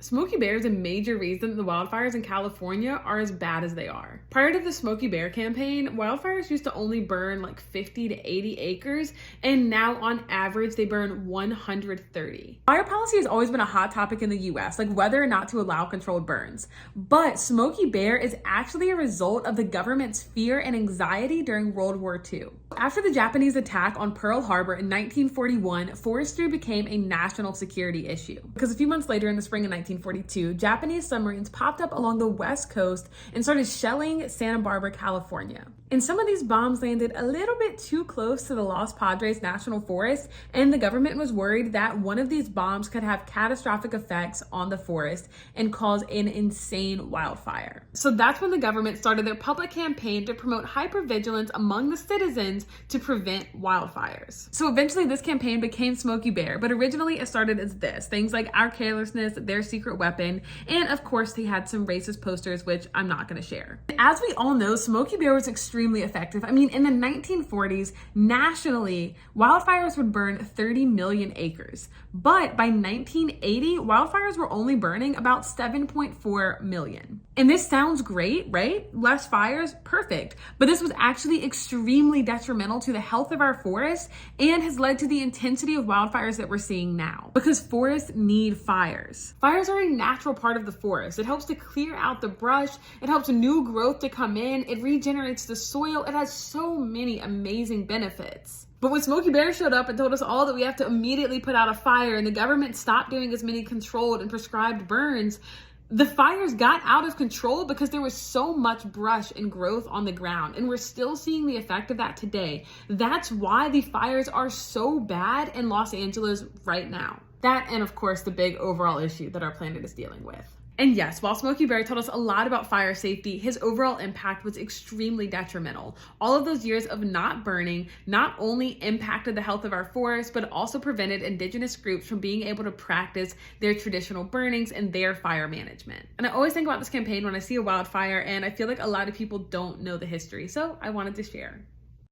Smokey Bear is a major reason that the wildfires in California are as bad as they are. Prior to the Smokey Bear campaign, wildfires used to only burn like 50 to 80 acres, and now on average they burn 130. Fire policy has always been a hot topic in the US, like whether or not to allow controlled burns. But Smokey Bear is actually a result of the government's fear and anxiety during World War II. After the Japanese attack on Pearl Harbor in 1941, forestry became a national security issue. Because a few months later in the spring of 1942, Japanese submarines popped up along the west coast and started shelling Santa Barbara, California. And some of these bombs landed a little bit too close to the Los Padres National Forest, and the government was worried that one of these bombs could have catastrophic effects on the forest and cause an insane wildfire. So that's when the government started their public campaign to promote hypervigilance among the citizens to prevent wildfires. So eventually this campaign became Smokey Bear, but originally it started as this: things like our carelessness, their secret weapon, and of course they had some racist posters, which I'm not going to share. As we all know, Smokey Bear was extremely effective. I mean, in the 1940s, nationally, wildfires would burn 30 million acres. But by 1980, wildfires were only burning about 7.4 million. And this sounds great, right? Less fires, perfect. But this was actually extremely detrimental to the health of our forests and has led to the intensity of wildfires that we're seeing now. Because forests need fires. Fires are a natural part of the forest. It helps to clear out the brush. It helps new growth to come in. It regenerates the soil. It has so many amazing benefits. But when Smokey Bear showed up and told us all that we have to immediately put out a fire and the government stopped doing as many controlled and prescribed burns, the fires got out of control because there was so much brush and growth on the ground, and we're still seeing the effect of that today. That's why the fires are so bad in Los Angeles right now. That, and of course, the big overall issue that our planet is dealing with. And yes, while Smokey Bear told us a lot about fire safety, his overall impact was extremely detrimental. All of those years of not burning not only impacted the health of our forests, but also prevented indigenous groups from being able to practice their traditional burnings and their fire management. And I always think about this campaign when I see a wildfire, and I feel like a lot of people don't know the history, so I wanted to share.